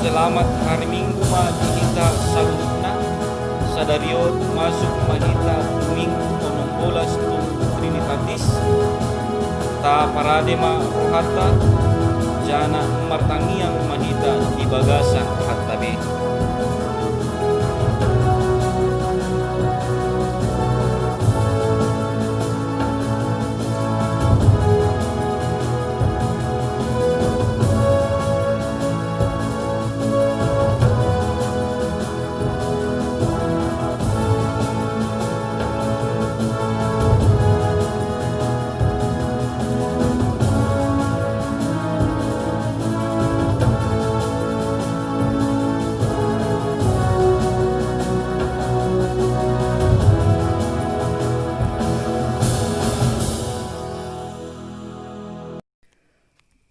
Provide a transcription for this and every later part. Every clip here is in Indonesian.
selamat hari Minggu mahita salutna sadariot masuk mahita Minggu 16 tu Trinitatis ta parade ma rohata jana martangiang mahita di bagasan hattabe.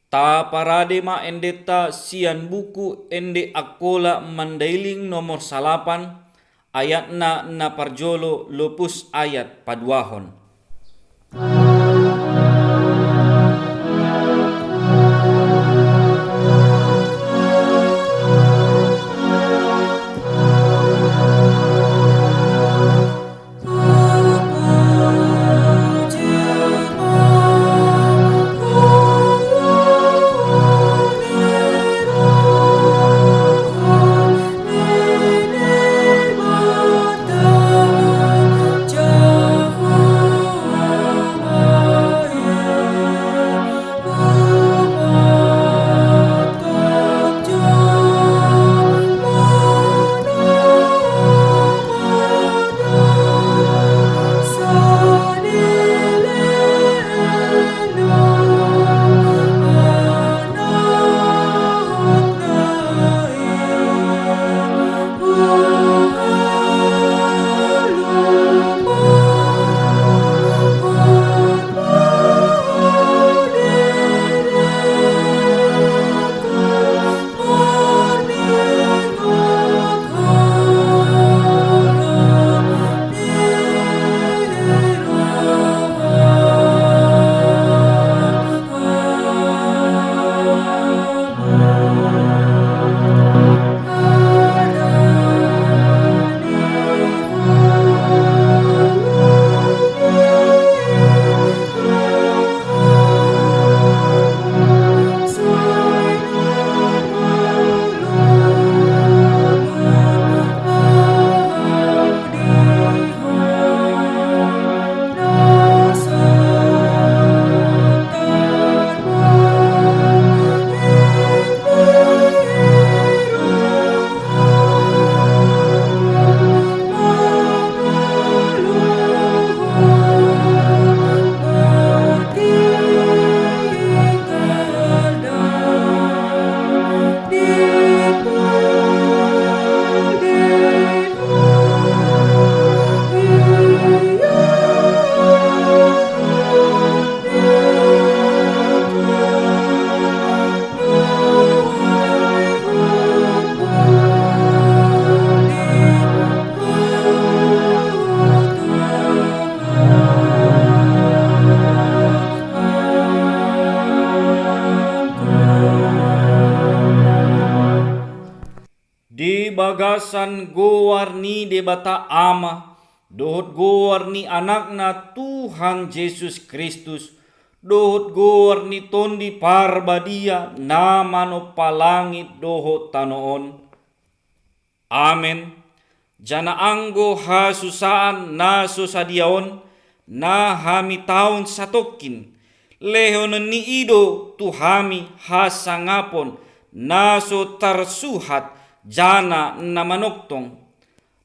Ta parade ma endeta sian buku ende akola mandailing nomor 8 ayatna na parjolo lopus ayat paduahon. Di bagasan gowarni debata ama, dohot gowarni anakna Tuhan Yesus Kristus, dohot gowarni tondi parbadia namano palangit dohot tanoon. Amen. Jana anggo hasusaan na susadiaon na hami taon satokin, lehonon ni ido tuhami hasangapon naso tarsuhat jana na manoktong.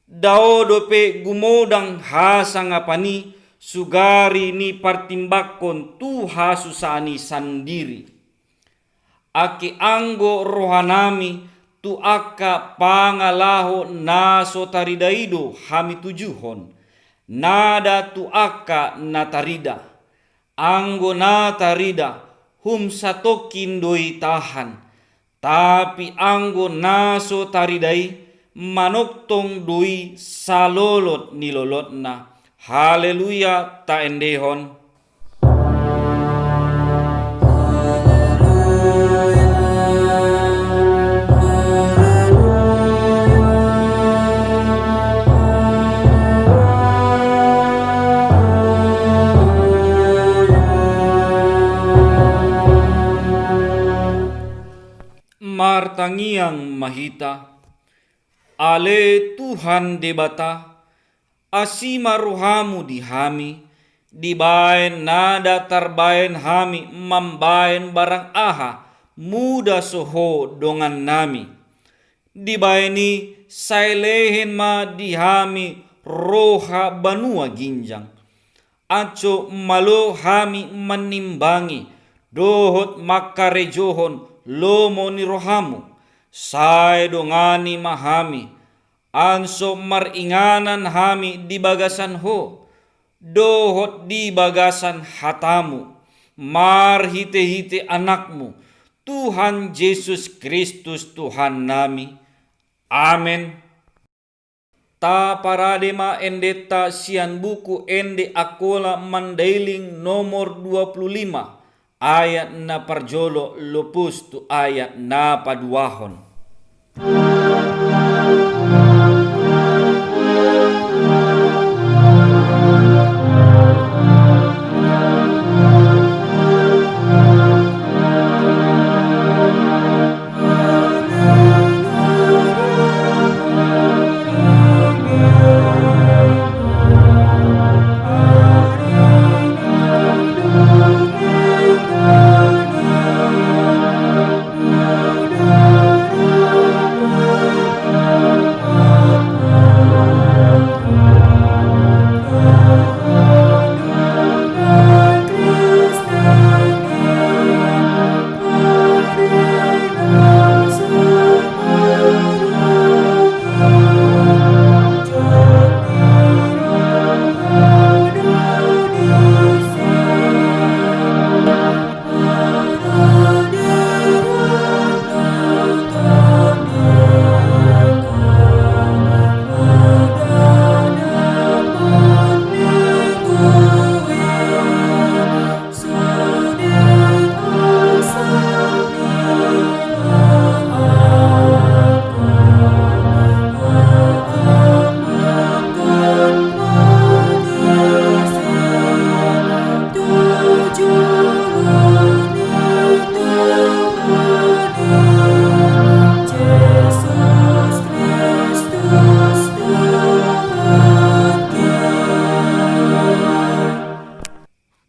Daodo pe gumodang hasangapani sugari ni partimbakon tu hasusani sandiri. Aki anggo rohanami tu akka pangalaho naso taridaido hami tujuhon. Nada tu akka natarida. Anggo natarida hum satokin doi tahan. Tapi anggo naso taridai manoktong doi salolot nilolotna. Haleluya ta endehon. Haleluya, haleluya. mangiang mahita. Ale Tuhan debata, asima rohamu di hami, dibaen nada tarbaen hami, mambaen barang aha, muda soho dongan nami. Dibaeni sailehen ma di hami, roha banua ginjang. Aco malo hami menimbangi, dohot makarejohon lomo ni rohamu. Sai dongani mahami, anso maringanan hami di bagasan ho, dohot di bagasan hatamu, marhite-hite anakmu, Tuhan Yesus Kristus Tuhan nami. Amen. Ta paradema endeta sian buku ende akola mandailing nomor 25 ayat na parjolo lupus tu ayat na paduahon.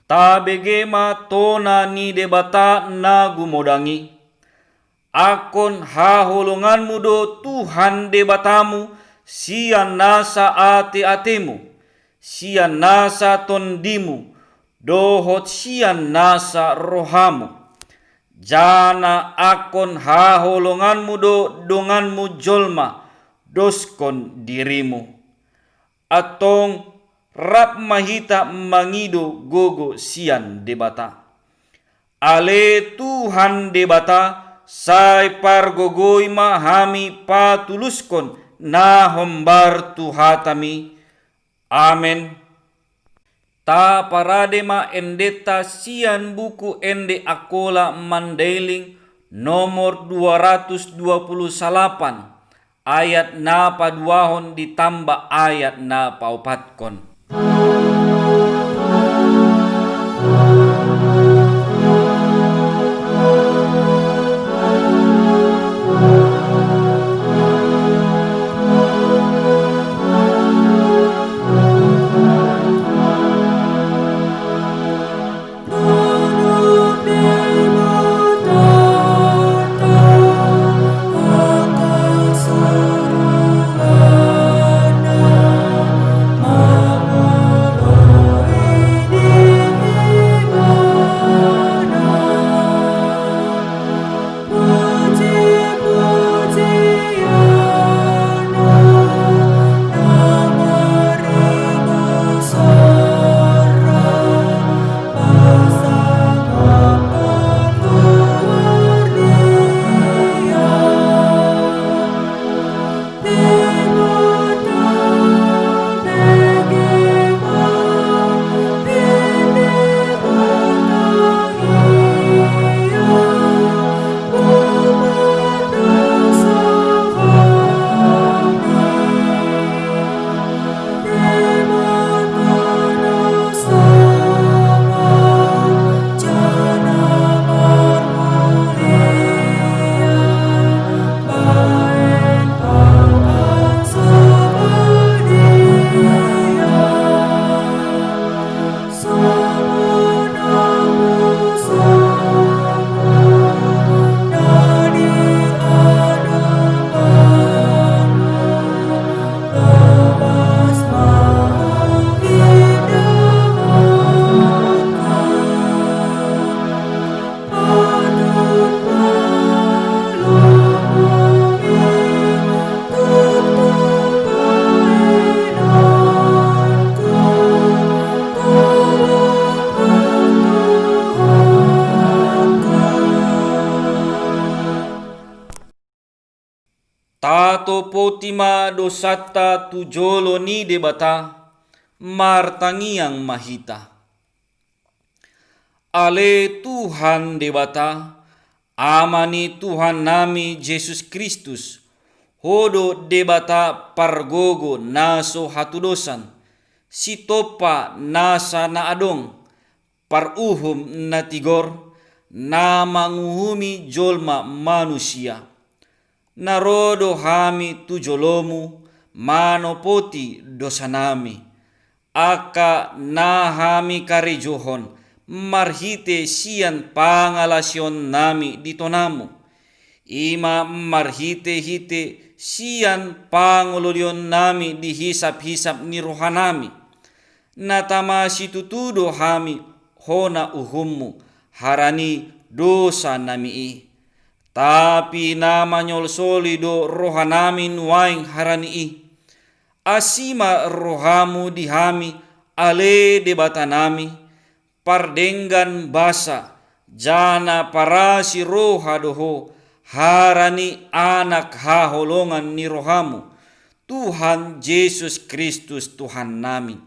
Tabegema tona ni debata na gumodangi. Akon haholonganmu do Tuhan debatamu, sian nasa ate-atemu, sian nasa tondimu, dohot sian nasa rohamu. Jana akon haholonganmu do donganmu jolma, doskon dirimu. Atong rap mahita mangido gogo sian debata. Ale Tuhan debata, sai pargogoi mahami patuluskon na hombar tuhatami. Amen. Ta paradema endeta sian buku ende akola mandailing nomor 228 ayat na paduahon ditambah ayat na paupatkon. Tato potima dosata tujolo ni debata, martangiang mahita. Ale Tuhan debata, amani Tuhan nami Yesus Kristus, hodo debata pargogo naso hatudosan, sitopa nasa na adong, paruhum na tigor, na manguhumi jolma manusia. Narodo hami tujolomu, manopoti dosa nami. Aka na hami karejohon, marhite sian pangalasion nami ditonamu. Ima marhite hite sian pangolodion nami dihisap-hisap ni rohanami. Natama situtudo hami hona uhummu, harani dosa nami. Tapi nama nyolsoli do rohanamin waing harani. Asima rohamu dihami ale debatanami, pardenggan basa jana parasi roha doho, harani anak haholongan ni rohamu, Tuhan Yesus Kristus Tuhan nami.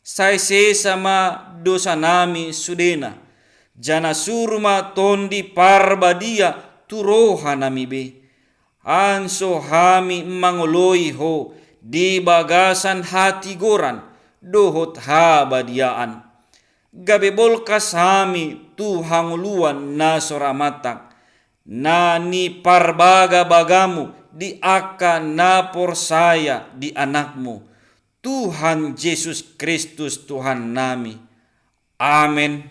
Sai sesama dosa nami sudena, jana surma tondi parbadia turoha nami be. Anso hami mangoloi ho di bagasan hati goran dohot habadiaan. Gabe bolkas hami Tuhan luan na soramatak, na ni parbaga bagamu di aka na porsaya di anakmu, Tuhan Yesus Kristus Tuhan nami. Amen.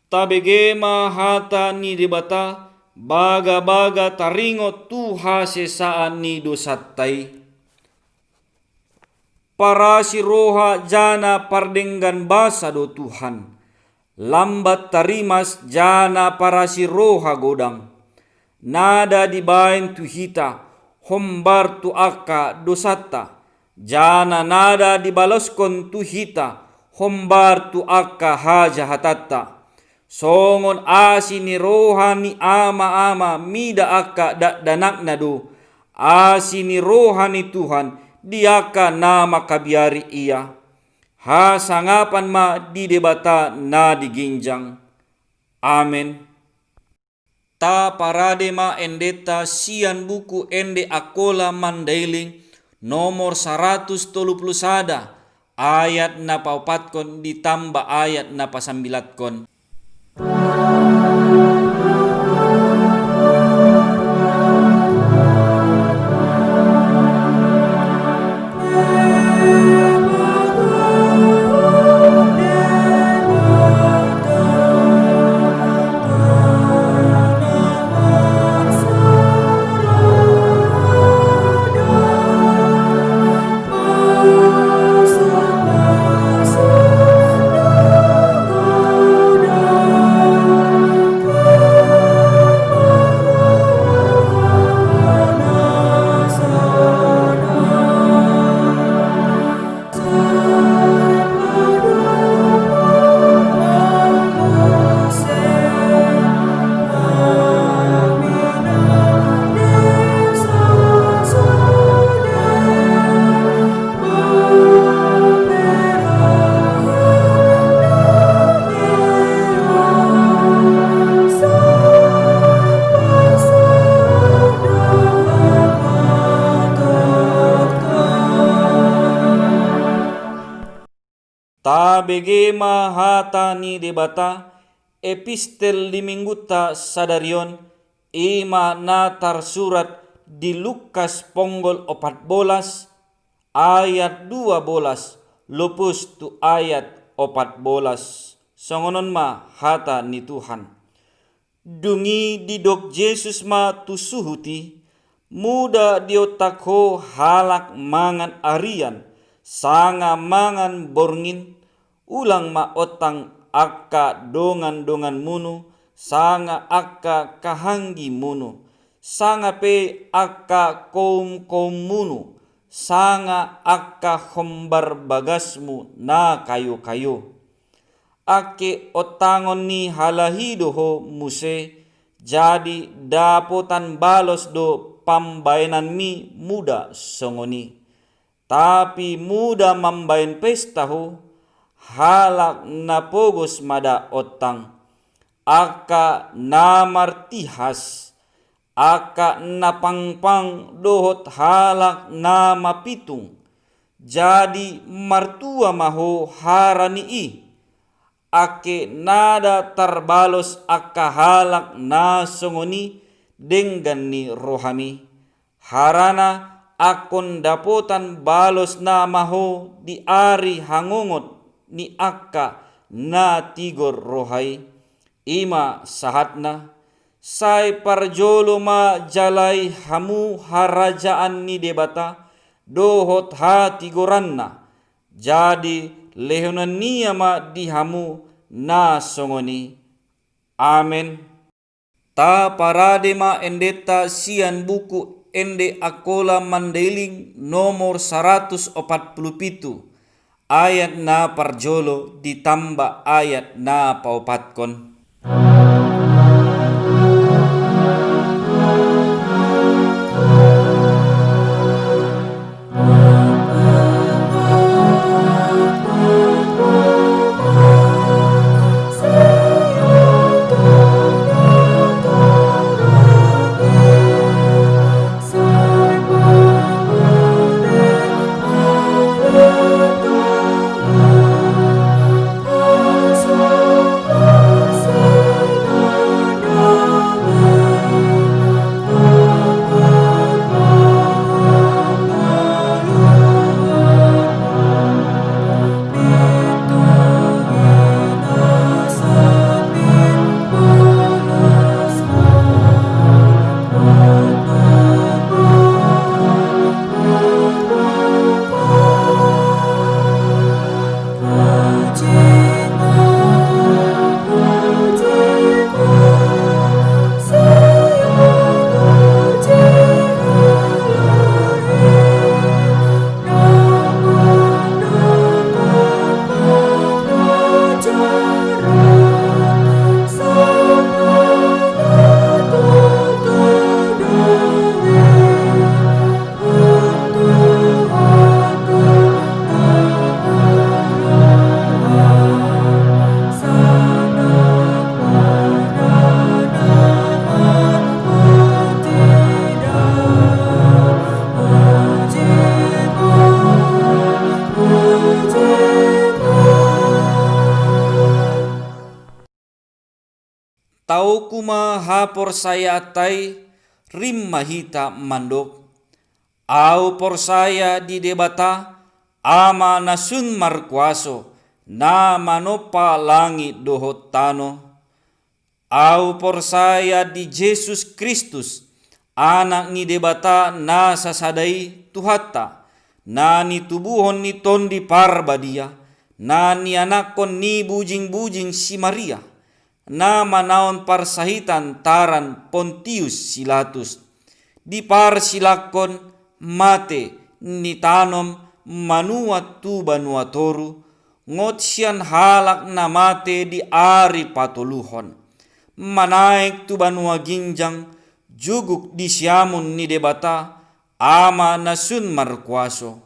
Tabege mahata ni debata, baga-baga taringo tuha sesaan ni dosatai. Para si roha jana pardenggan basa do Tuhan, lambat tarimas jana para si roha godang. Nada dibain tuhita, hombar tu aka dosata, jana nada dibalaskon tuhita, hombar tu aka haja hatata. Songon asini rohani ama-ama mida aka danak nado, asini rohani Tuhan diaka nama kabiari ia. Ha sangapan ma di debata na diginjang. Amen. Ta parade ma endeta sian buku ende akola mandailing nomor 131 ayat na paupatkon ditambah ayat na pasambilatkon. Tabege mahata ni debata, epistel limingguta sadarion ima natar surat di Lukas ponggol 14 ayat 12 lupus tu ayat 14. Songonon ma hata ni Tuhan. Dungi didok Yesus ma tusuhuti muda diotakho halak mangan arian sanga mangan borngin ulang ma otang akka dongan munu sanga akka kahanggi munu sanga pe akka kaum munu sanga akka hombar bagasmu na kayo ake otangon ni halahido ho muse jadi dapotan balos do pambayanan mi muda songoni tapi muda mambayan pesta ho halak napogos mada otang aka namartihas aka napangpang dohot halak nama pitung jadi martua maho harani i ake nada tarbalos aka halak na songoni denggan ni rohami harana akon dapotan balos na maho di ari hangongot ni akka na tigor rohai ima sahatna sai parjolo ma jalai hamu harajaan ni debata dohot hati goranna jadi lehonan niya ma dihamu na songoni. Amen. Ta parade ma endeta sian buku ende akola mandailing nomor 147 ayat na parjolo ditambah ayat na paupatkon. Tau kuma hapor saya tai rim mahita mandok. Au por saya di debata ama nasun markuaso na manopa langit dohot tano. Au por saya di Yesus Kristus anak ni debata na sasadai tuhata na ni tubuhon ni tondi parbadia na ni anakon ni bujing-bujing si Maria na manaon parsahitan taran Pontius Pilatus di parsilakon mate ni tanom manuat tu banuatoru ngot sian halak na mate di ari patuluhon manaik tu banua ginjang juguk di siamun ni debata ama nasun markuaso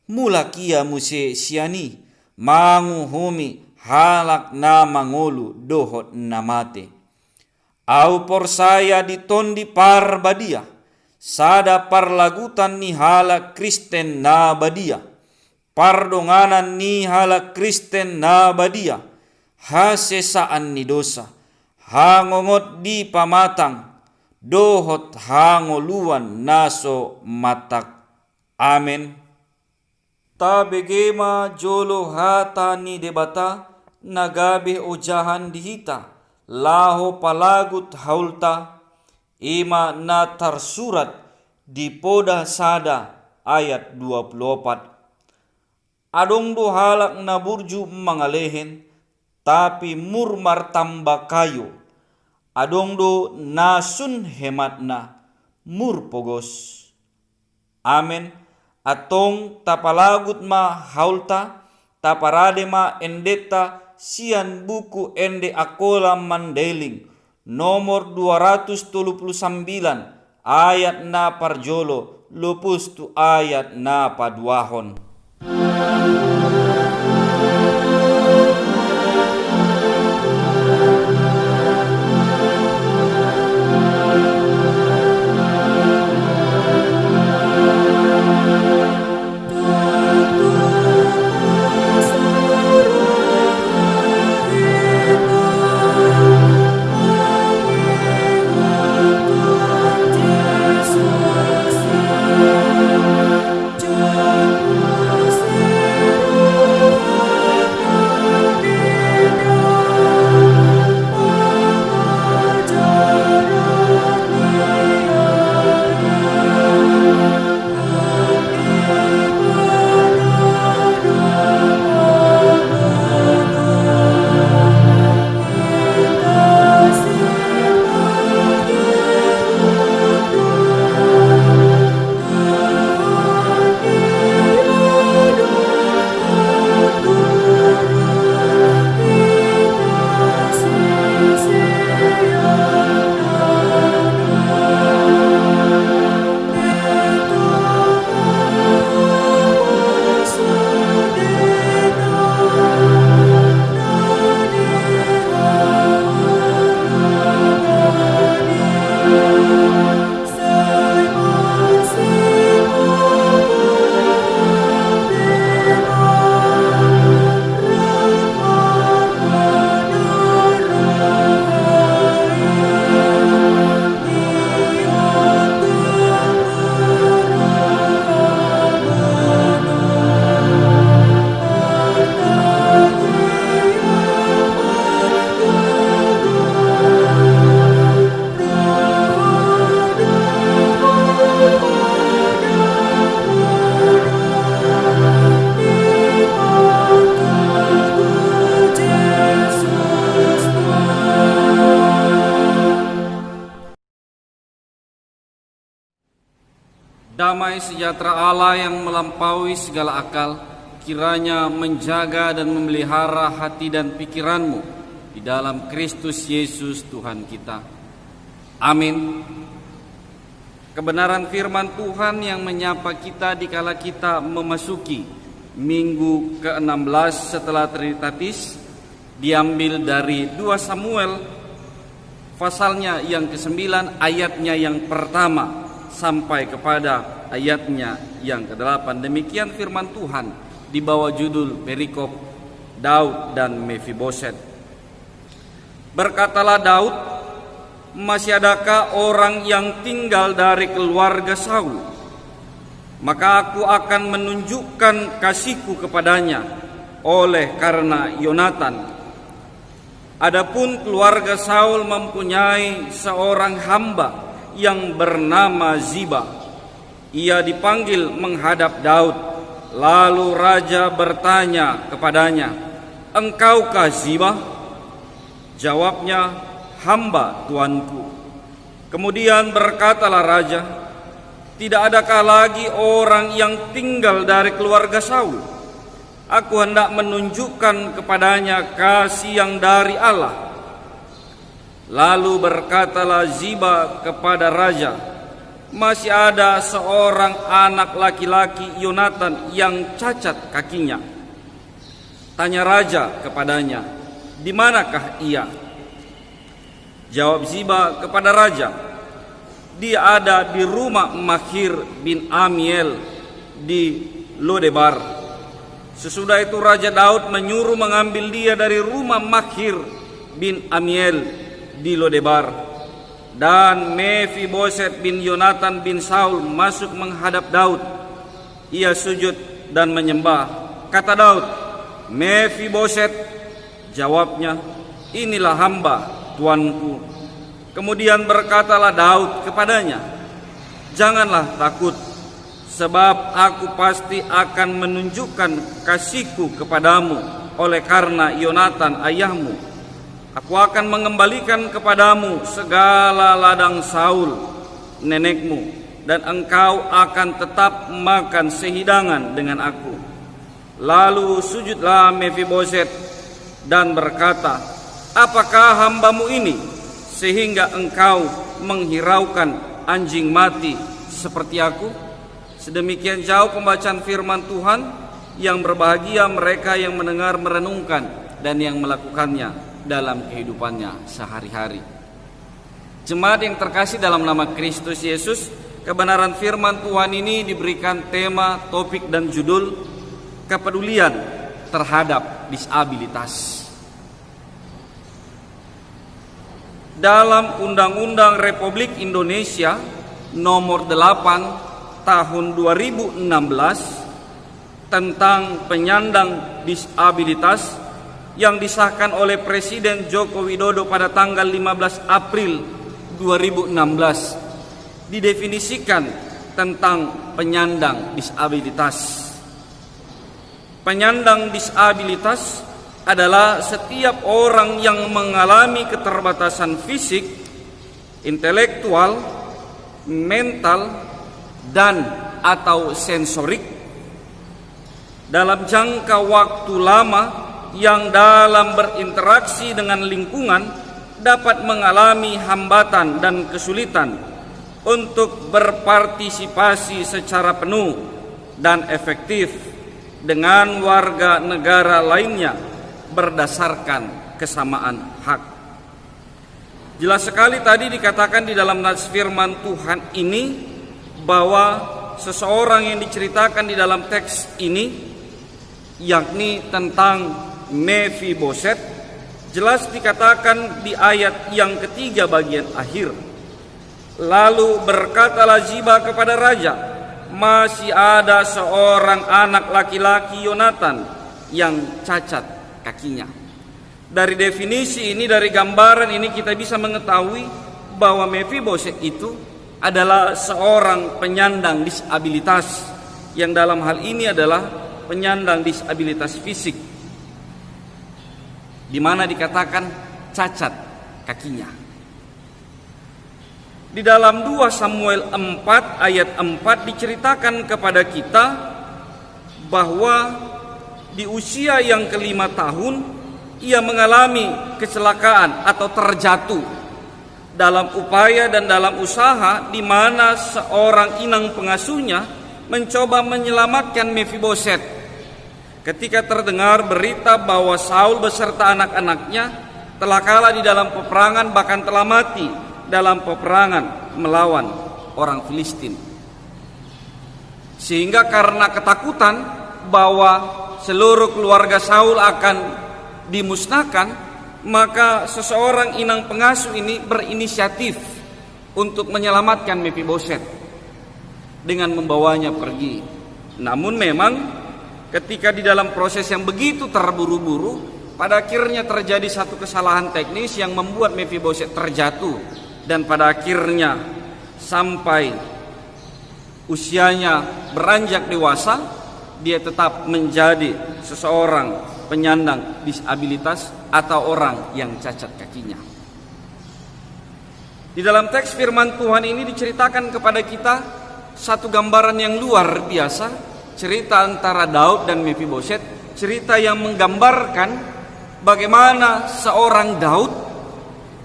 mula kia muse siani manguhumi halak na mangolu dohot na mate. Au por saya ditondi parbadia sada parlagutan ni halak Kristen na badia pardonganan ni halak Kristen na badia hasesaan ni dosa, hangongot di pamatang, dohot hangoluan naso matak. Amen. Tabegema jolo hata ni debata, nagabe ujahan dihita, laho palagut haulta, ima na tersurat di poda sada ayat 24. Adong do halak na burju mangalehen, tapi murmar tamba kayo. Adong do nasun hematna mur pogos. Amen. Atong tapalagut ma haulta, taparade ma endeta sian buku ende akola Mandailing nomor 239 ayat na parjolo lupus tu ayat na paduahon. Damai sejahtera Allah yang melampaui segala akal, kiranya menjaga dan memelihara hati dan pikiranmu di dalam Kristus Yesus Tuhan kita. Amin. Kebenaran firman Tuhan yang menyapa kita dikala kita memasuki minggu ke-16 setelah Trinitatis diambil dari 2 Samuel pasalnya yang ke-9 ayatnya yang pertama sampai kepada ayatnya yang ke-8. Demikian firman Tuhan di bawah judul perikop Daud dan Mefiboset. Berkatalah Daud, masih adakah orang yang tinggal dari keluarga Saul? Maka aku akan menunjukkan kasihku kepadanya oleh karena Yonatan. Adapun keluarga Saul mempunyai seorang hamba yang bernama Ziba. Ia dipanggil menghadap Daud. Lalu raja bertanya kepadanya, "Engkaukah Ziba?" Jawabnya, "Hamba tuanku." Kemudian berkatalah raja, "Tidak adakah lagi orang yang tinggal dari keluarga Saul? Aku hendak menunjukkan kepadanya kasih yang dari Allah." Lalu berkatalah Ziba kepada raja, "Masih ada seorang anak laki-laki Yonatan yang cacat kakinya." Tanya raja kepadanya, "Di manakah ia?" Jawab Ziba kepada raja, "Dia ada di rumah Makhir bin Amiel di Lodebar." Sesudah itu Raja Daud menyuruh mengambil dia dari rumah Makhir bin Amiel di Lodebar. Dan Mefiboset bin Yonatan bin Saul masuk menghadap Daud. Ia sujud dan menyembah. Kata Daud, "Mefiboset." Jawabnya, "Inilah hamba tuanku." Kemudian berkatalah Daud kepadanya, "Janganlah takut, sebab aku pasti akan menunjukkan kasihku kepadamu oleh karena Yonatan ayahmu. Aku akan mengembalikan kepadamu segala ladang Saul nenekmu, dan engkau akan tetap makan sehidangan dengan aku." Lalu sujudlah Mefiboset dan berkata, "Apakah hambamu ini sehingga engkau menghiraukan anjing mati seperti aku?" Sedemikian jauh pembacaan firman Tuhan. Yang berbahagia mereka yang mendengar, merenungkan, dan yang melakukannya dalam kehidupannya sehari-hari. Jemaat yang terkasih dalam nama Kristus Yesus, kebenaran firman Tuhan ini diberikan tema, topik, dan judul kepedulian terhadap disabilitas. Dalam Undang-Undang Republik Indonesia nomor 8 tahun 2016 tentang penyandang disabilitas yang disahkan oleh Presiden Joko Widodo pada tanggal 15 April 2016 didefinisikan tentang penyandang disabilitas. Penyandang disabilitas adalah setiap orang yang mengalami keterbatasan fisik, intelektual, mental, dan atau sensorik dalam jangka waktu lama yang dalam berinteraksi dengan lingkungan dapat mengalami hambatan dan kesulitan untuk berpartisipasi secara penuh dan efektif dengan warga negara lainnya berdasarkan kesamaan hak. Jelas sekali tadi dikatakan di dalam nas firman Tuhan ini bahwa seseorang yang diceritakan di dalam teks ini, yakni tentang Mefiboset, jelas dikatakan di ayat yang ketiga bagian akhir. Lalu berkatalah Ziba kepada raja, "Masih ada seorang anak laki-laki Yonatan yang cacat kakinya." Dari definisi ini, dari gambaran ini kita bisa mengetahui bahwa Mefiboset itu adalah seorang penyandang disabilitas, yang dalam hal ini adalah penyandang disabilitas fisik, di mana dikatakan cacat kakinya. Di dalam 2 Samuel 4 ayat 4 diceritakan kepada kita bahwa di usia yang ke-5 tahun ia mengalami kecelakaan atau terjatuh dalam upaya dan dalam usaha di mana seorang inang pengasuhnya mencoba menyelamatkan Mefiboset. Ketika terdengar berita bahwa Saul beserta anak-anaknya telah kalah di dalam peperangan, bahkan telah mati dalam peperangan melawan orang Filistin. Sehingga karena ketakutan bahwa seluruh keluarga Saul akan dimusnahkan, maka seseorang inang pengasuh ini berinisiatif untuk menyelamatkan Mefiboset dengan membawanya pergi. Namun memang ketika di dalam proses yang begitu terburu-buru, pada akhirnya terjadi satu kesalahan teknis yang membuat Mefiboset terjatuh, dan pada akhirnya sampai usianya beranjak dewasa, dia tetap menjadi seseorang penyandang disabilitas atau orang yang cacat kakinya. Di dalam teks firman Tuhan ini diceritakan kepada kita satu gambaran yang luar biasa, cerita antara Daud dan Mefiboset, cerita yang menggambarkan bagaimana seorang Daud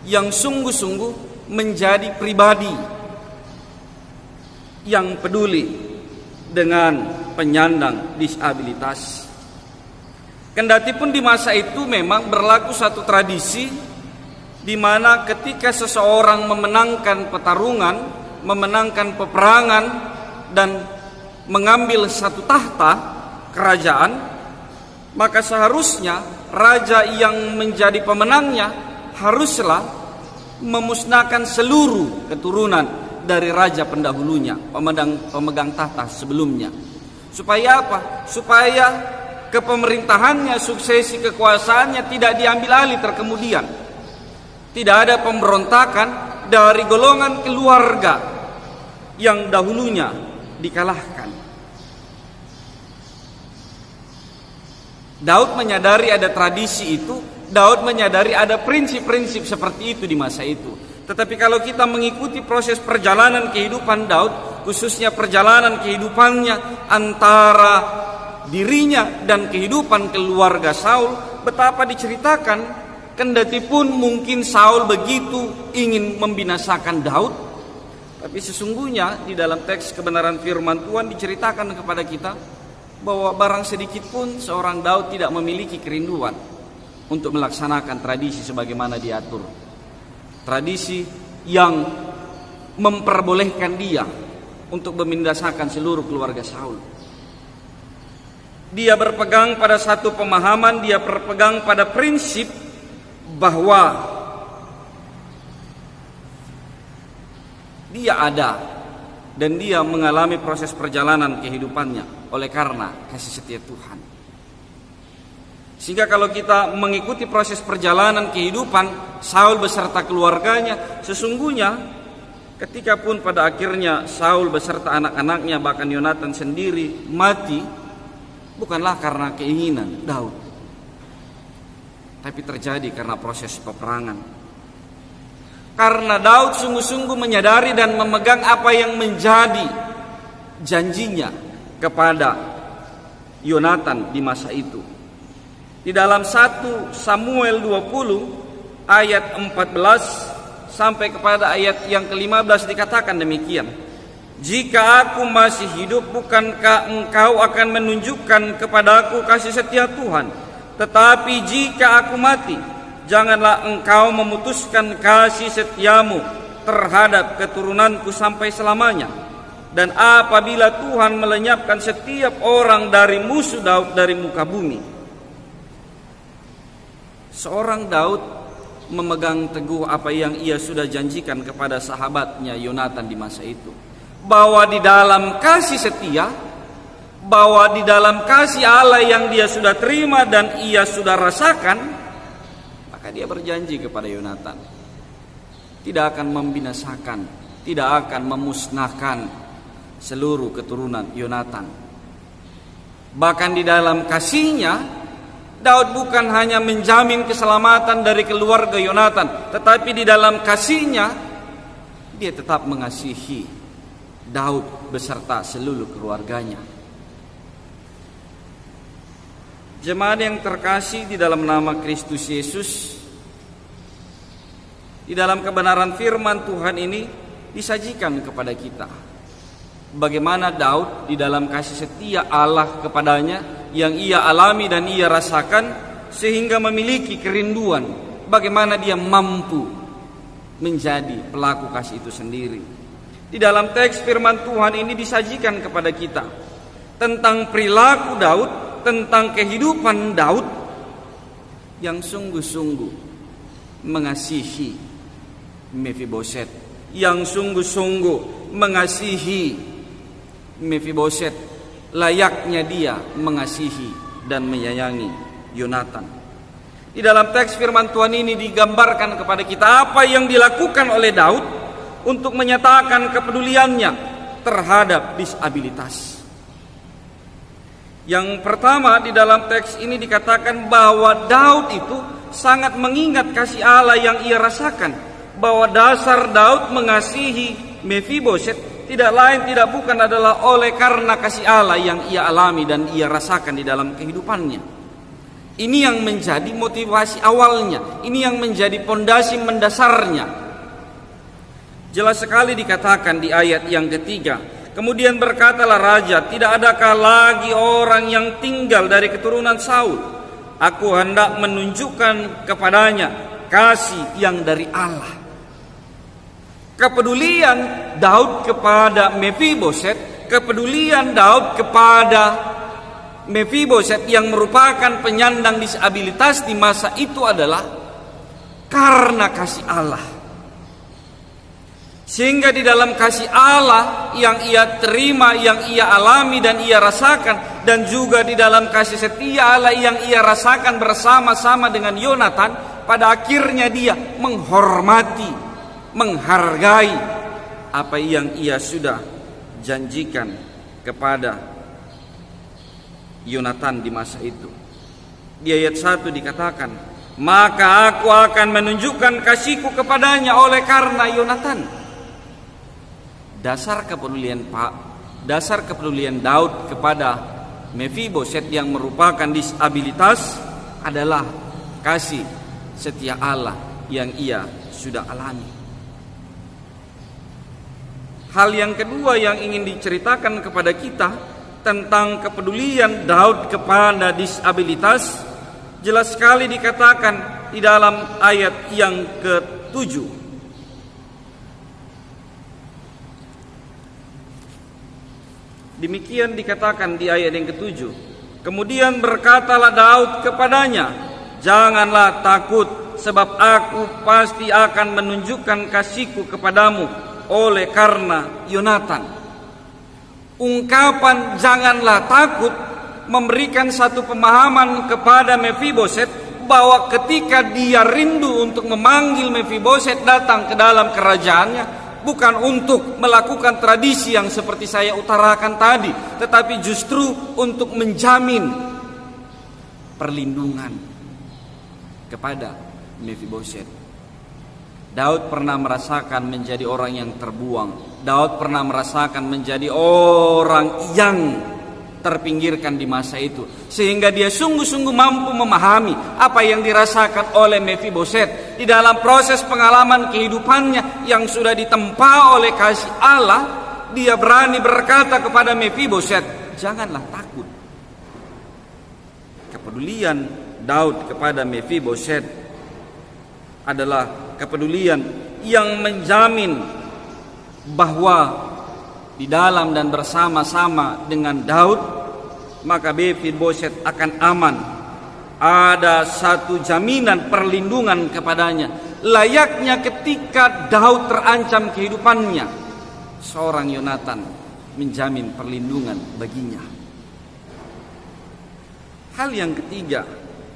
yang sungguh-sungguh menjadi pribadi yang peduli dengan penyandang disabilitas. Kendati pun di masa itu memang berlaku satu tradisi di mana ketika seseorang memenangkan pertarungan, memenangkan peperangan dan mengambil satu tahta kerajaan, maka seharusnya raja yang menjadi pemenangnya haruslah memusnahkan seluruh keturunan dari raja pendahulunya, pemegang tahta sebelumnya. Supaya apa? Supaya kepemerintahannya, suksesi kekuasaannya tidak diambil alih terkemudian. Tidak ada pemberontakan dari golongan keluarga yang dahulunya dikalahkan. Daud menyadari ada tradisi itu, Daud menyadari ada prinsip-prinsip seperti itu di masa itu. Tetapi kalau kita mengikuti proses perjalanan kehidupan Daud, khususnya perjalanan kehidupannya antara dirinya dan kehidupan keluarga Saul, betapa diceritakan, kendati pun mungkin Saul begitu ingin membinasakan Daud, tapi sesungguhnya di dalam teks kebenaran firman Tuhan diceritakan kepada kita bahwa barang sedikit pun seorang Daud tidak memiliki kerinduan untuk melaksanakan tradisi sebagaimana diatur. Tradisi yang memperbolehkan dia untuk membinasakan seluruh keluarga Saul. Dia berpegang pada satu pemahaman, dia berpegang pada prinsip bahwa dia ada dan dia mengalami proses perjalanan kehidupannya oleh karena kasih setia Tuhan. Sehingga kalau kita mengikuti proses perjalanan kehidupan Saul beserta keluarganya, sesungguhnya ketika pun pada akhirnya Saul beserta anak-anaknya, bahkan Yonatan sendiri mati, bukanlah karena keinginan Daud, tapi terjadi karena proses peperangan. Karena Daud sungguh-sungguh menyadari dan memegang apa yang menjadi janjinya kepada Yonatan di masa itu. Di dalam 1 Samuel 20 ayat 14 sampai kepada ayat yang ke-15 dikatakan demikian. Jika aku masih hidup, bukankah engkau akan menunjukkan kepadaku kasih setia Tuhan? Tetapi jika aku mati, janganlah engkau memutuskan kasih setiamu terhadap keturunanku sampai selamanya. Dan apabila Tuhan melenyapkan setiap orang dari musuh Daud dari muka bumi. Seorang Daud memegang teguh apa yang ia sudah janjikan kepada sahabatnya Yonatan di masa itu. Bahwa di dalam kasih setia, bahwa di dalam kasih Allah yang dia sudah terima dan ia sudah rasakan, maka dia berjanji kepada Yonatan, tidak akan membinasakan, tidak akan memusnahkan seluruh keturunan Yonatan. Bahkan di dalam kasihnya, Daud bukan hanya menjamin keselamatan dari keluarga Yonatan, tetapi di dalam kasihnya dia tetap mengasihi Daud beserta seluruh keluarganya. Jemaat yang terkasih di dalam nama Kristus Yesus, di dalam kebenaran firman Tuhan ini disajikan kepada kita bagaimana Daud di dalam kasih setia Allah kepadanya yang ia alami dan ia rasakan, sehingga memiliki kerinduan bagaimana dia mampu menjadi pelaku kasih itu sendiri. Di dalam teks firman Tuhan ini disajikan kepada kita tentang perilaku Daud, tentang kehidupan Daud yang sungguh-sungguh mengasihi Mefiboset, yang sungguh-sungguh mengasihi Mefiboset, layaknya dia mengasihi dan menyayangi Yonatan. Di dalam teks firman Tuhan ini digambarkan kepada kita apa yang dilakukan oleh Daud untuk menyatakan kepeduliannya terhadap disabilitas. Yang pertama, di dalam teks ini dikatakan bahwa Daud itu sangat mengingat kasih Allah yang ia rasakan, bahwa dasar Daud mengasihi Mefiboset tidak lain tidak bukan adalah oleh karena kasih Allah yang ia alami dan ia rasakan di dalam kehidupannya. Ini yang menjadi motivasi awalnya, ini yang menjadi pondasi mendasarnya. Jelas sekali dikatakan di ayat yang ketiga, kemudian berkatalah raja, tidak adakah lagi orang yang tinggal dari keturunan Saul? Aku hendak menunjukkan kepadanya kasih yang dari Allah. Kepedulian Daud kepada Mefiboset, kepedulian Daud kepada Mefiboset yang merupakan penyandang disabilitas di masa itu adalah karena kasih Allah. Sehingga di dalam kasih Allah yang ia terima, yang ia alami dan ia rasakan, dan juga di dalam kasih setia Allah yang ia rasakan bersama-sama dengan Yonatan, pada akhirnya dia menghormati, menghargai apa yang ia sudah janjikan kepada Yonatan di masa itu. Di ayat 1 dikatakan, maka aku akan menunjukkan kasihku kepadanya oleh karena Yonatan. Dasar kepedulian Daud kepada Mefiboset yang merupakan disabilitas adalah kasih setia Allah yang ia sudah alami. Hal yang kedua yang ingin diceritakan kepada kita tentang kepedulian Daud kepada disabilitas, jelas sekali dikatakan di dalam ayat yang ke-7. Demikian dikatakan di ayat yang ke-7. Kemudian berkatalah Daud kepadanya, janganlah takut, sebab aku pasti akan menunjukkan kasihku kepadamu oleh karena Yonatan. Ungkapan janganlah takut memberikan satu pemahaman kepada Mefiboset bahwa ketika dia rindu untuk memanggil Mefiboset datang ke dalam kerajaannya, bukan untuk melakukan tradisi yang seperti saya utarakan tadi, tetapi justru untuk menjamin perlindungan kepada Mefiboset. Daud pernah merasakan menjadi orang yang terbuang. Daud pernah merasakan menjadi orang yang terpinggirkan di masa itu, sehingga dia sungguh-sungguh mampu memahami apa yang dirasakan oleh Mefiboset di dalam proses pengalaman kehidupannya yang sudah ditempa oleh kasih Allah. Dia berani berkata kepada Mefiboset, janganlah takut. Kepedulian Daud kepada Mefiboset adalah kepedulian yang menjamin bahwa di dalam dan bersama-sama dengan Daud, maka Mefiboset akan aman. Ada satu jaminan perlindungan kepadanya, layaknya ketika Daud terancam kehidupannya, seorang Yonatan menjamin perlindungan baginya. Hal yang ketiga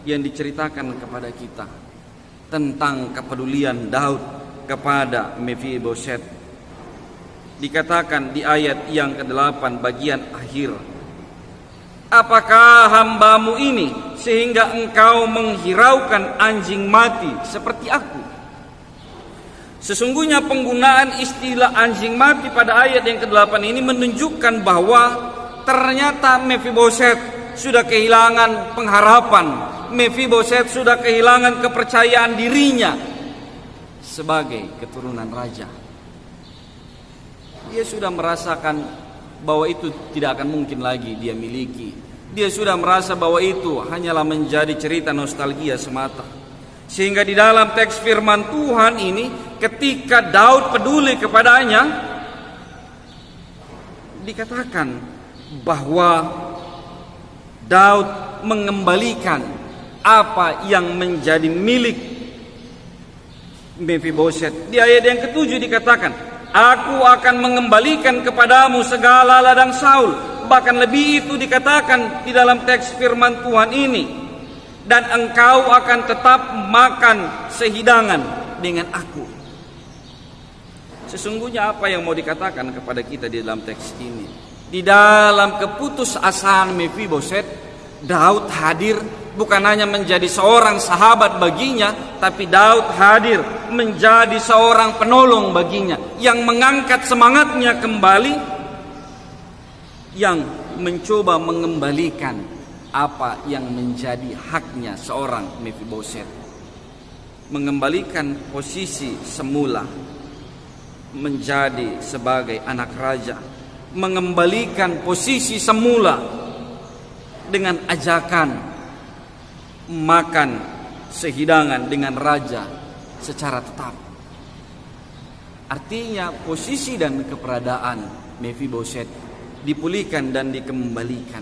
yang diceritakan kepada kita tentang kepedulian Daud kepada Mefiboset dikatakan di ayat yang ke-8 bagian akhir, apakah hambamu ini sehingga engkau menghiraukan anjing mati seperti aku? Sesungguhnya penggunaan istilah anjing mati pada ayat yang ke-8 ini menunjukkan bahwa ternyata Mefiboset sudah kehilangan pengharapan. Mefiboset sudah kehilangan kepercayaan dirinya sebagai keturunan raja. Dia sudah merasakan bahwa itu tidak akan mungkin lagi dia miliki. Dia sudah merasa bahwa itu hanyalah menjadi cerita nostalgia semata. Sehingga di dalam teks firman Tuhan ini, ketika Daud peduli kepadanya, dikatakan bahwa Daud mengembalikan apa yang menjadi milik Mefiboset. Di ayat yang ke-7 dikatakan, aku akan mengembalikan kepadamu segala ladang Saul. Bahkan lebih itu dikatakan di dalam teks firman Tuhan ini, dan engkau akan tetap makan sehidangan dengan aku. Sesungguhnya apa yang mau dikatakan kepada kita di dalam teks ini? Di dalam keputusasaan Mefiboset, Daud hadir bukan hanya menjadi seorang sahabat baginya, tapi Daud hadir menjadi seorang penolong baginya, yang mengangkat semangatnya kembali, yang mencoba mengembalikan apa yang menjadi haknya seorang Mefiboset, mengembalikan posisi semula menjadi sebagai anak raja, mengembalikan posisi semula dengan ajakan makan sehidangan dengan raja secara tetap. Artinya posisi dan keberadaan Mefiboset dipulihkan dan dikembalikan.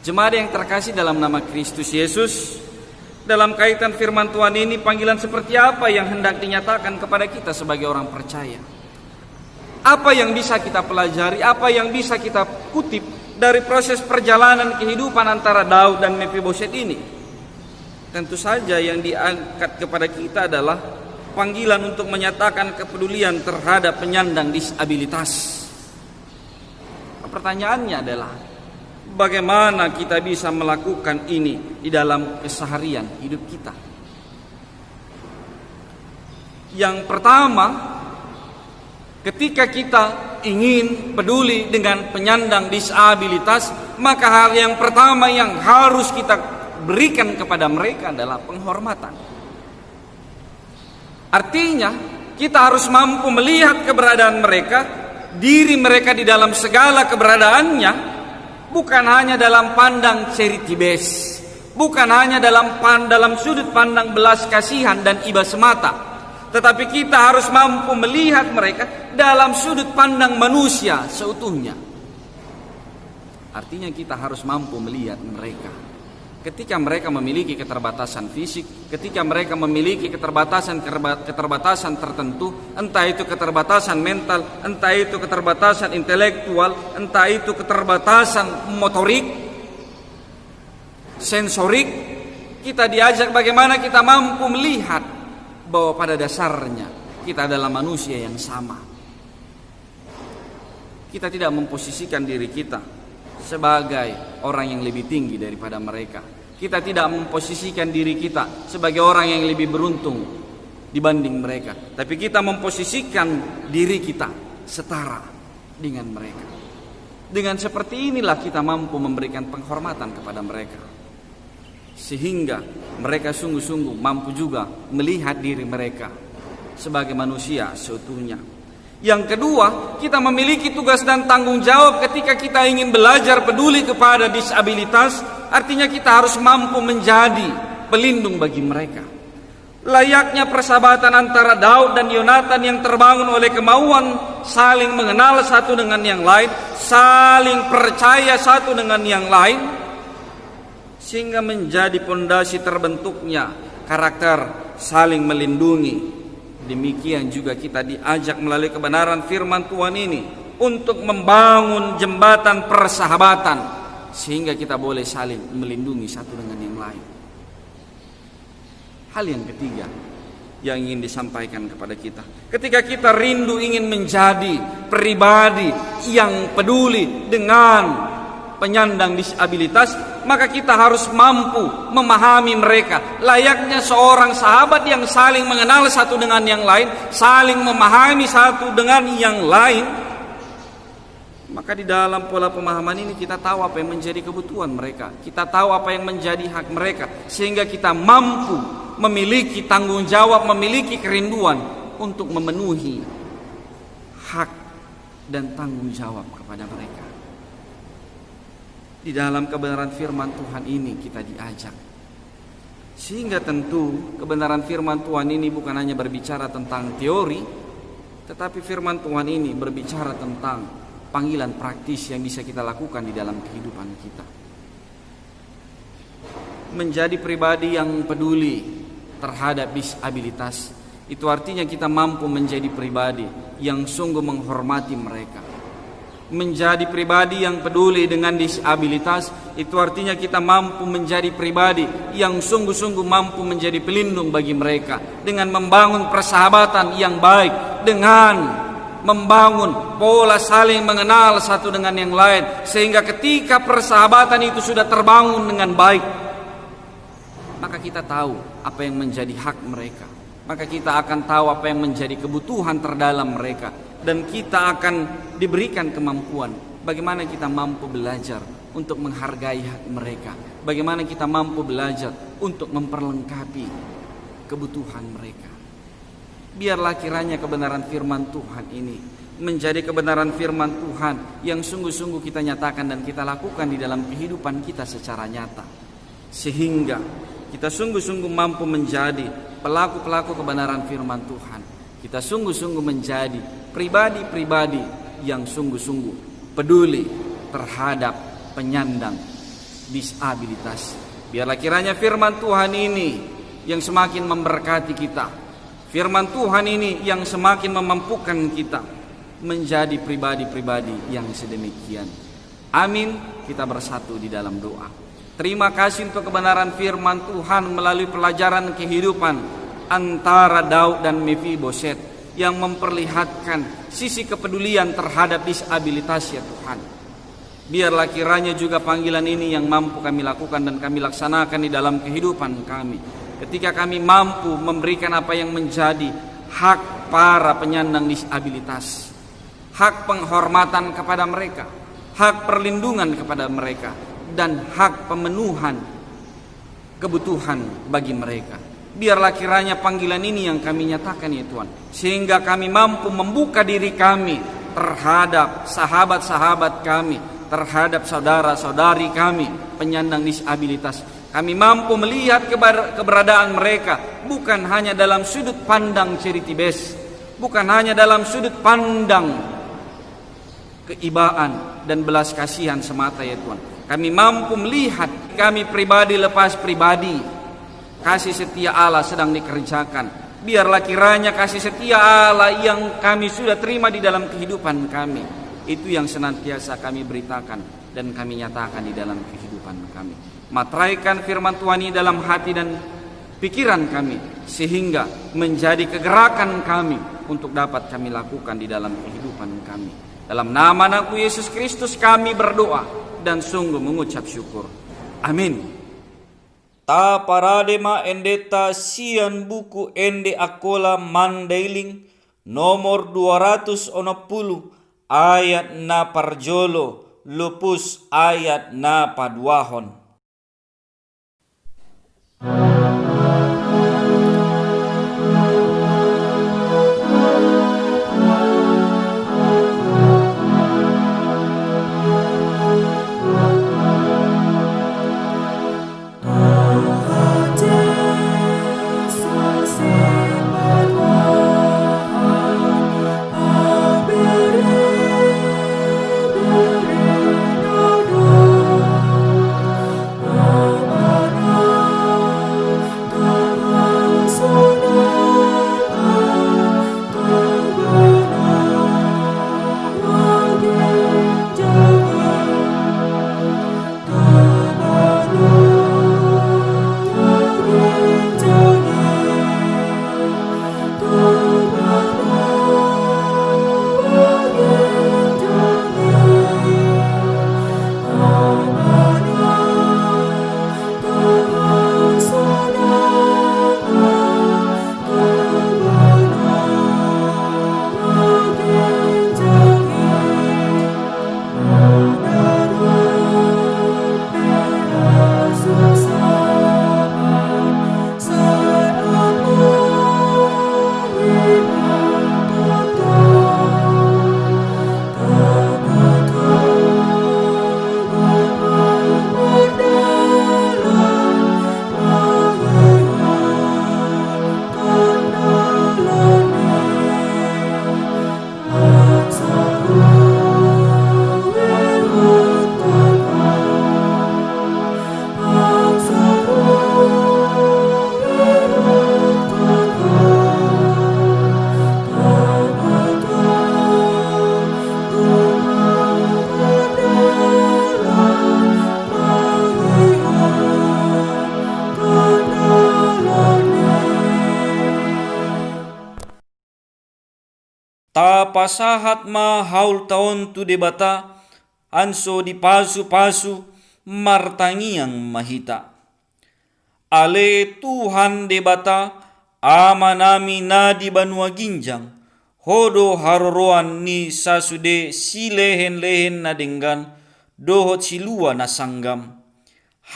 Jemaat yang terkasih dalam nama Kristus Yesus, dalam kaitan firman Tuhan ini, panggilan seperti apa yang hendak dinyatakan kepada kita sebagai orang percaya? Apa yang bisa kita pelajari, apa yang bisa kita kutip dari proses perjalanan kehidupan antara Daud dan Mefiboset ini? Tentu saja yang diangkat kepada kita adalah panggilan untuk menyatakan kepedulian terhadap penyandang disabilitas. Pertanyaannya adalah, bagaimana kita bisa melakukan ini di dalam keseharian hidup kita? Yang pertama, ketika kita ingin peduli dengan penyandang disabilitas, maka hal yang pertama yang harus kita berikan kepada mereka adalah penghormatan. Artinya, kita harus mampu melihat keberadaan mereka, diri mereka di dalam segala keberadaannya, bukan hanya dalam pandang charity base, bukan hanya dalam sudut pandang belas kasihan dan iba semata, tetapi kita harus mampu melihat mereka dalam sudut pandang manusia seutuhnya. Artinya kita harus mampu melihat mereka ketika mereka memiliki keterbatasan fisik, ketika mereka memiliki keterbatasan tertentu, entah itu keterbatasan mental, entah itu keterbatasan intelektual, entah itu keterbatasan motorik, sensorik. Kita diajak bagaimana kita mampu melihat bahwa pada dasarnya kita adalah manusia yang sama. Kita tidak memposisikan diri kita sebagai orang yang lebih tinggi daripada mereka. Kita tidak memposisikan diri kita sebagai orang yang lebih beruntung dibanding mereka, tapi kita memposisikan diri kita setara dengan mereka. Dengan seperti inilah kita mampu memberikan penghormatan kepada mereka, sehingga mereka sungguh-sungguh mampu juga melihat diri mereka sebagai manusia seutuhnya. Yang kedua, kita memiliki tugas dan tanggung jawab ketika kita ingin belajar peduli kepada disabilitas. Artinya kita harus mampu menjadi pelindung bagi mereka. Layaknya persahabatan antara Daud dan Yonatan yang terbangun oleh kemauan saling mengenal satu dengan yang lain, saling percaya satu dengan yang lain, sehingga menjadi pondasi terbentuknya karakter saling melindungi. Demikian juga kita diajak melalui kebenaran firman Tuhan ini untuk membangun jembatan persahabatan, sehingga kita boleh saling melindungi satu dengan yang lain. Hal yang ketiga yang ingin disampaikan kepada kita, ketika kita rindu ingin menjadi pribadi yang peduli dengan penyandang disabilitas, maka kita harus mampu memahami mereka layaknya seorang sahabat yang saling mengenal satu dengan yang lain, saling memahami satu dengan yang lain. Maka di dalam pola pemahaman ini kita tahu apa yang menjadi kebutuhan mereka, kita tahu apa yang menjadi hak mereka, sehingga kita mampu memiliki tanggung jawab, memiliki kerinduan untuk memenuhi hak dan tanggung jawab kepada mereka. Di dalam kebenaran firman Tuhan ini kita diajak, sehingga tentu kebenaran firman Tuhan ini bukan hanya berbicara tentang teori, tetapi firman Tuhan ini berbicara tentang panggilan praktis yang bisa kita lakukan di dalam kehidupan kita. Menjadi pribadi yang peduli terhadap disabilitas, itu artinya kita mampu menjadi pribadi yang sungguh menghormati mereka. Menjadi pribadi yang peduli dengan disabilitas, itu artinya kita mampu menjadi pribadi yang sungguh-sungguh mampu menjadi pelindung bagi mereka, dengan membangun persahabatan yang baik, dengan membangun pola saling mengenal satu dengan yang lain, sehingga ketika persahabatan itu sudah terbangun dengan baik, maka kita tahu apa yang menjadi hak mereka, maka kita akan tahu apa yang menjadi kebutuhan terdalam mereka, dan kita akan diberikan kemampuan bagaimana kita mampu belajar untuk menghargai hak mereka, bagaimana kita mampu belajar untuk memperlengkapi kebutuhan mereka. Biarlah kiranya kebenaran firman Tuhan ini menjadi kebenaran firman Tuhan yang sungguh-sungguh kita nyatakan dan kita lakukan di dalam kehidupan kita secara nyata, sehingga kita sungguh-sungguh mampu menjadi pelaku-pelaku kebenaran firman Tuhan. Kita sungguh-sungguh menjadi pribadi-pribadi yang sungguh-sungguh peduli terhadap penyandang disabilitas. Biarlah kiranya firman Tuhan ini yang semakin memberkati kita, firman Tuhan ini yang semakin memampukan kita menjadi pribadi-pribadi yang sedemikian. Amin. Kita bersatu di dalam doa. Terima kasih untuk kebenaran firman Tuhan melalui pelajaran kehidupan antara Daud dan Mefiboset yang memperlihatkan sisi kepedulian terhadap disabilitas ya Tuhan. Biarlah kiranya juga panggilan ini yang mampu kami lakukan dan kami laksanakan di dalam kehidupan kami. Ketika kami mampu memberikan apa yang menjadi hak para penyandang disabilitas, hak penghormatan kepada mereka, hak perlindungan kepada mereka, dan hak pemenuhan kebutuhan bagi mereka. Biarlah kiranya panggilan ini yang kami nyatakan ya Tuhan, sehingga kami mampu membuka diri kami terhadap sahabat-sahabat kami, terhadap saudara-saudari kami penyandang disabilitas. Kami mampu melihat keberadaan mereka bukan hanya dalam sudut pandang charity base, bukan hanya dalam sudut pandang keibaan dan belas kasihan semata ya Tuhan. Kami mampu melihat kami pribadi lepas pribadi, kasih setia Allah sedang dikerjakan. Biarlah kiranya kasih setia Allah yang kami sudah terima di dalam kehidupan kami, itu yang senantiasa kami beritakan dan kami nyatakan di dalam kehidupan kami. Materaikan firman Tuhan ini dalam hati dan pikiran kami, sehingga menjadi kegerakan kami untuk dapat kami lakukan di dalam kehidupan kami. Dalam nama Anakku Yesus Kristus kami berdoa dan sungguh mengucap syukur. Amin. Ta paradema endeta sian buku ende akola mandailing nomor 260 ayat na parjolo lupus ayat na paduahon. Ta pasahat ma haul taon tu debata anso di pasu-pasu martangiang mahita. Ale Tuhan debata amanami na di banua ginjang hodo haroroan ni sasude si lehen-lehen na denggan dohot silua na sanggam.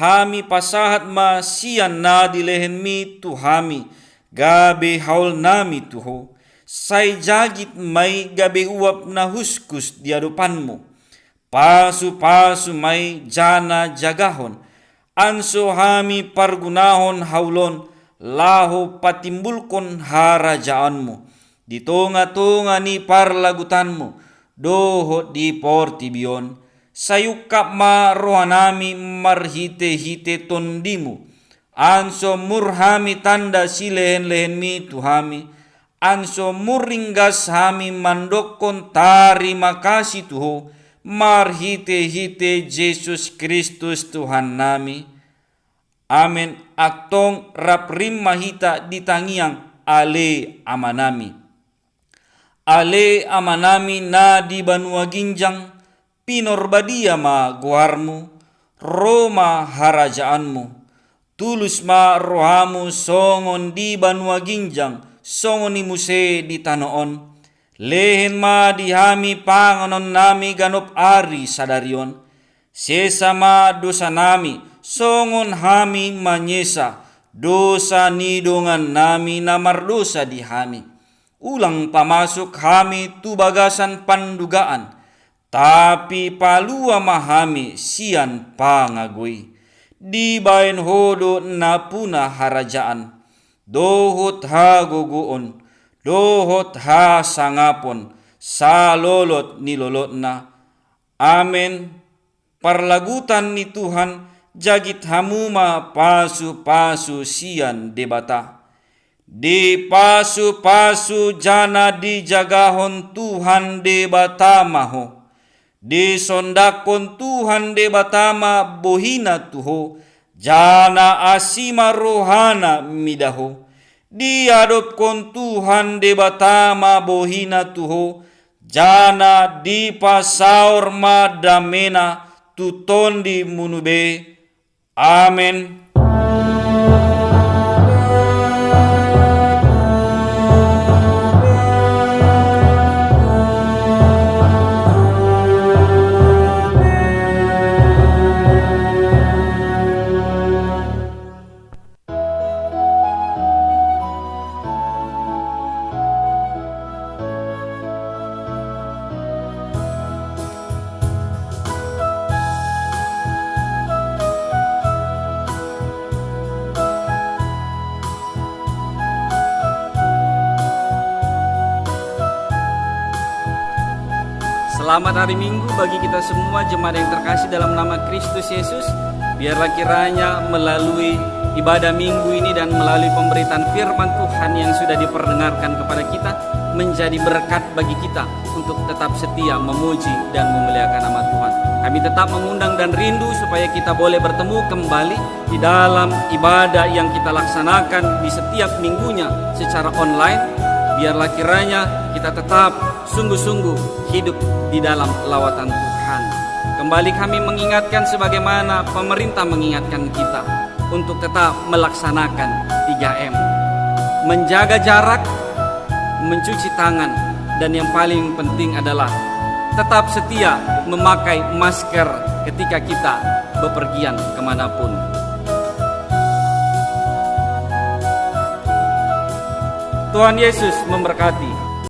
Hami pasahat ma sian na di lehen mi tu hami gabe haul nami tuho. Say jagit may gabi uap na huskus di adupanmu. Pasu-pasu may jana jagahon. Anso hami pargunahon haulon laho patimbulkon harajaanmu. Di tonga-tonga ni parlagutanmu. Doho di portibion. sayuka ma rohanami marhite-hite tondimu, anso murhami tanda silehen-lehen mi tuhami, anso muringgas hami mandokon tarima kasih Tuho, marhite-hite Yesus Kristus Tuhan nami. Amen. Aktong raprim mahita ditangiang ale amanami. Ale amanami na di banua ginjang, pinorbadia ma guarmu, Roma harajaanmu. Tulus ma rohamu songon di banua ginjang, songon ni muse di tanoon. Lehen ma dihami panganon nami ganop ari sadarion. Sesa ma dosa nami, songon hami manyesa, dosa nidongan nami namardosa di hami. Ulang pamasuk hami tu bagasan pandugaan, tapi palua mahami sian pangagui. Di bain hodo na puna harajaan, dohot ha guguon, dohot ha sangapon, salolot nilolot na. Amen. Parlagutan ni Tuhan, jagit hamuma pasu-pasu sian debata. Di pasu-pasu jana dijagahon Tuhan debata maho. Di sondakon Tuhan debata ma bohina Tuho, jana asima rohana midaho. Di adopkon Tuhan debata ma bohina Tuho, jana di pasaur ma damena tuton di munube. Amen. Selamat hari Minggu bagi kita semua jemaat yang terkasih dalam nama Kristus Yesus. Biarlah kiranya melalui ibadah minggu ini dan melalui pemberitaan firman Tuhan yang sudah diperdengarkan kepada kita menjadi berkat bagi kita untuk tetap setia memuji dan memuliakan nama Tuhan. Kami tetap mengundang dan rindu supaya kita boleh bertemu kembali di dalam ibadah yang kita laksanakan di setiap minggunya secara online. Biarlah kiranya kita tetap sungguh-sungguh hidup di dalam lawatan Tuhan. Kembali kami mengingatkan sebagaimana pemerintah mengingatkan kita untuk tetap melaksanakan 3M. Menjaga jarak, mencuci tangan, dan yang paling penting adalah tetap setia memakai masker ketika kita bepergian kemanapun. Tuhan Yesus memberkati.